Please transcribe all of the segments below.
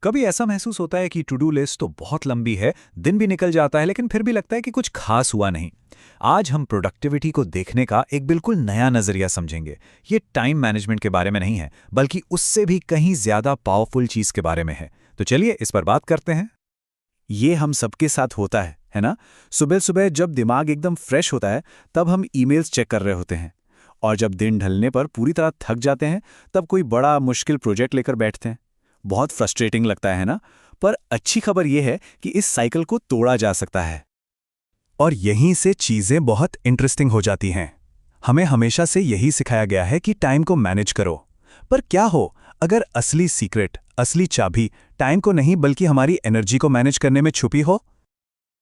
कभी ऐसा महसूस होता है कि टू डू लिस्ट तो बहुत लंबी है, दिन भी निकल जाता है, लेकिन फिर भी लगता है कि कुछ खास हुआ नहीं। आज हम प्रोडक्टिविटी को देखने का एक बिल्कुल नया नजरिया समझेंगे। ये टाइम मैनेजमेंट के बारे में नहीं है, बल्कि उससे भी कहीं ज्यादा पावरफुल चीज के बारे में है। तो चलिए इस पर बात करते हैं। ये हम सबके साथ होता है ना? सुबह सुबह जब दिमाग एकदम फ्रेश होता है, तब हम ईमेल्स चेक कर रहे होते हैं। और जब दिन ढलने पर पूरी तरह थक जाते हैं, तब कोई बड़ा मुश्किल प्रोजेक्ट लेकर बैठते हैं। बहुत फ्रस्ट्रेटिंग लगता है ना? पर अच्छी खबर यह है कि इस साइकिल को तोड़ा जा सकता है। और यहीं से चीजें बहुत इंटरेस्टिंग हो जाती हैं। हमें हमेशा से यही सिखाया गया है कि टाइम को मैनेज करो। पर क्या हो अगर असली सीक्रेट, असली चाबी टाइम को नहीं बल्कि हमारी एनर्जी को मैनेज करने में छुपी हो?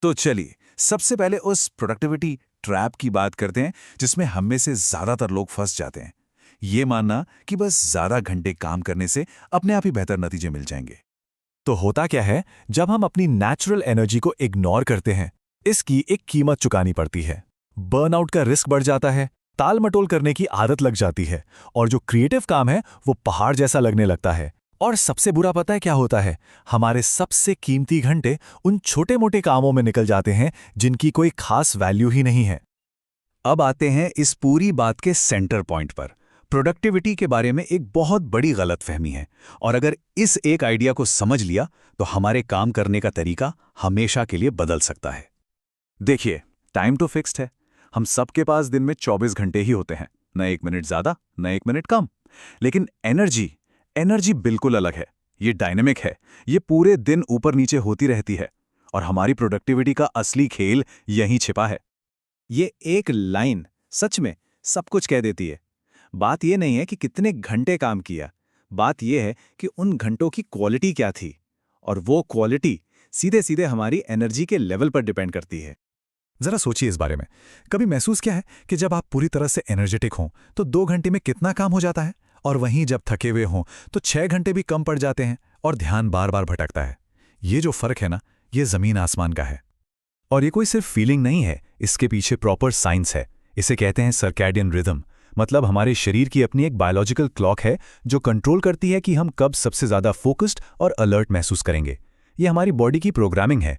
तो चलिए सबसे पहले उस प्रोडक्टिविटी ट्रैप की बात करते हैं जिसमें हम में से ज्यादातर लोग फंस जाते हैं। ये मानना कि बस ज्यादा घंटे काम करने से अपने आप ही बेहतर नतीजे मिल जाएंगे। तो होता क्या है, जब हम अपनी नेचुरल एनर्जी को इग्नोर करते हैं, इसकी एक कीमत चुकानी पड़ती है। बर्नआउट का रिस्क बढ़ जाता है, टाल मटोल करने की आदत लग जाती है, और जो क्रिएटिव काम है वो पहाड़ जैसा लगने लगता है। और सबसे बुरा पता है क्या होता है? हमारे सबसे कीमती घंटे उन छोटे मोटे कामों में निकल जाते हैं जिनकी कोई खास वैल्यू ही नहीं है। अब आते हैं इस पूरी बात के सेंटर पॉइंट पर। प्रोडक्टिविटी के बारे में एक बहुत बड़ी गलतफहमी है, और अगर इस एक आइडिया को समझ लिया तो हमारे काम करने का तरीका हमेशा के लिए बदल सकता है। देखिए, टाइम तो फिक्स्ड है। हम सबके पास दिन में 24 घंटे ही होते हैं, न 1 मिनट ज्यादा न 1 मिनट कम। लेकिन एनर्जी बिल्कुल अलग है। ये डायनेमिक है, ये पूरे दिन ऊपर नीचे होती रहती है। और हमारी प्रोडक्टिविटी का असली खेल यहीं छिपा है। ये एक लाइन सच में सब कुछ कह देती है। बात यह नहीं है कि कितने घंटे काम किया, बात यह है कि उन घंटों की क्वालिटी क्या थी। और वो क्वालिटी सीधे सीधे हमारी एनर्जी के लेवल पर डिपेंड करती है। जरा सोचिए इस बारे में। कभी महसूस क्या है कि जब आप पूरी तरह से एनर्जेटिक हों तो 2 घंटे में कितना काम हो जाता है, और वहीं जब थके हुए हों तो 6 घंटे भी कम पड़ जाते हैं और ध्यान बार बार भटकता है। ये जो फर्क है ना, ये जमीन आसमान का है। और ये कोई सिर्फ फीलिंग नहीं है, इसके पीछे प्रॉपर साइंस है। इसे कहते हैं सर्कैडियन रिदम। मतलब हमारे शरीर की अपनी एक बायोलॉजिकल क्लॉक है जो कंट्रोल करती है कि हम कब सबसे ज्यादा फोकस्ड और अलर्ट महसूस करेंगे। ये हमारी बॉडी की प्रोग्रामिंग है।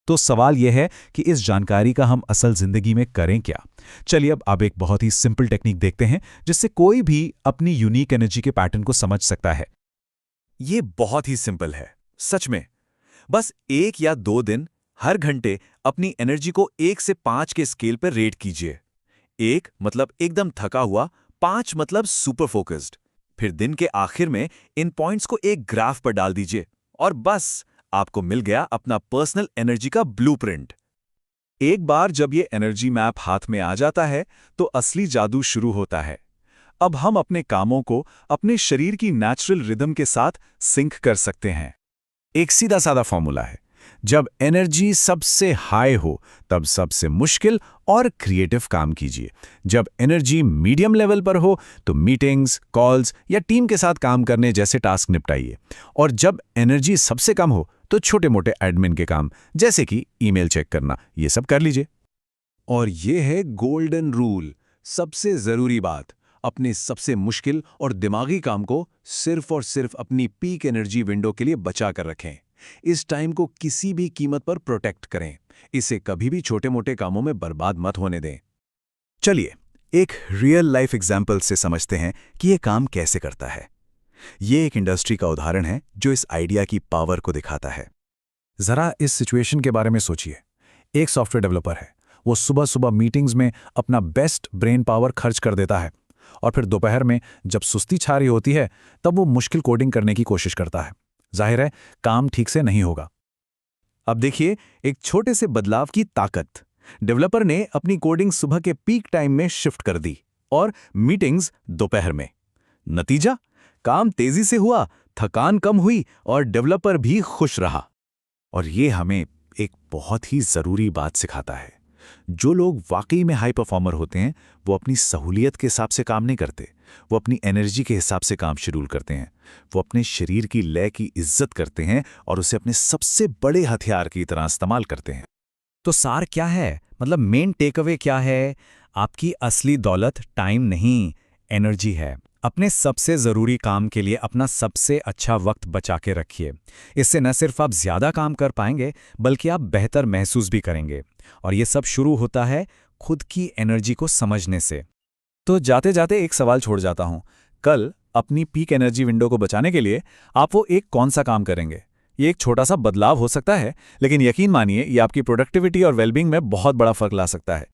तो सवाल यह है कि इस जानकारी का हम असल जिंदगी में करें क्या? चलिए अब एक बहुत ही सिंपल टेक्निक देखते हैं जिससे कोई भी अपनी यूनिक एनर्जी के पैटर्न को समझ सकता है। ये बहुत ही सिंपल है, सच में। बस 1 या 2 दिन हर घंटे अपनी एनर्जी को 1 से 5 के स्केल पर रेट कीजिए। 1 मतलब एकदम थका हुआ, 5 मतलब सुपर फोकस्ड। फिर दिन के आखिर में इन पॉइंट्स को एक ग्राफ पर डाल दीजिए, और बस आपको मिल गया अपना पर्सनल एनर्जी का ब्लूप्रिंट। एक बार जब ये एनर्जी मैप हाथ में आ जाता है तो असली जादू शुरू होता है। अब हम अपने कामों को अपने शरीर की नेचुरल रिदम के साथ सिंक कर सकते हैं। एक सीधा साधा फॉर्मूला है, जब एनर्जी सबसे हाई हो तब सबसे मुश्किल और क्रिएटिव काम कीजिए। जब एनर्जी मीडियम लेवल पर हो तो मीटिंग्स, कॉल्स या टीम के साथ काम करने जैसे टास्क निपटाइए। और जब एनर्जी सबसे कम हो तो छोटे मोटे एडमिन के काम जैसे कि ईमेल चेक करना, ये सब कर लीजिए। और ये है गोल्डन रूल, सबसे जरूरी बात। अपने सबसे मुश्किल और दिमागी काम को सिर्फ और सिर्फ अपनी पीक एनर्जी विंडो के लिए बचा कर रखें। इस टाइम को किसी भी कीमत पर प्रोटेक्ट करें। इसे कभी भी छोटे मोटे कामों में बर्बाद मत होने दें। चलिए एक रियल लाइफ एग्जाम्पल से समझते हैं कि यह काम कैसे करता है। ये एक इंडस्ट्री का उदाहरण है जो इस आइडिया की पावर को दिखाता है। जरा इस सिचुएशन के बारे में सोचिए। एक सॉफ्टवेयर डेवलपर है, वो सुबह सुबह मीटिंग्स में अपना बेस्ट ब्रेन पावर खर्च कर देता है, और फिर दोपहर में जब सुस्ती छा रही होती है तब वो मुश्किल कोडिंग करने की कोशिश करता है। जाहिर है काम ठीक से नहीं होगा। अब देखिए एक छोटे से बदलाव की ताकत। डेवलपर ने अपनी कोडिंग सुबह के पीक टाइम में शिफ्ट कर दी और मीटिंग्स दोपहर में। नतीजा, काम तेजी से हुआ, थकान कम हुई और डेवलपर भी खुश रहा। और ये हमें एक बहुत ही जरूरी बात सिखाता है। जो लोग वाकई में हाई परफॉर्मर होते हैं वो अपनी सहूलियत के हिसाब से काम नहीं करते, वो अपनी एनर्जी के हिसाब से काम शेड्यूल करते हैं। वो अपने शरीर की लय की इज्जत करते हैं और उसे अपने सबसे बड़े हथियार की तरह इस्तेमाल करते हैं। तो सार क्या है, मतलब मेन टेकअवे क्या है? आपकी असली दौलत टाइम नहीं, एनर्जी है। अपने सबसे ज़रूरी काम के लिए अपना सबसे अच्छा वक्त बचा के रखिए। इससे न सिर्फ आप ज़्यादा काम कर पाएंगे, बल्कि आप बेहतर महसूस भी करेंगे। और ये सब शुरू होता है खुद की एनर्जी को समझने से। तो जाते जाते एक सवाल छोड़ जाता हूं, कल अपनी पीक एनर्जी विंडो को बचाने के लिए आप वो एक कौन सा काम करेंगे? ये एक छोटा सा बदलाव हो सकता है, लेकिन यकीन मानिए ये आपकी प्रोडक्टिविटी और वेलबींग में बहुत बड़ा फर्क ला सकता है।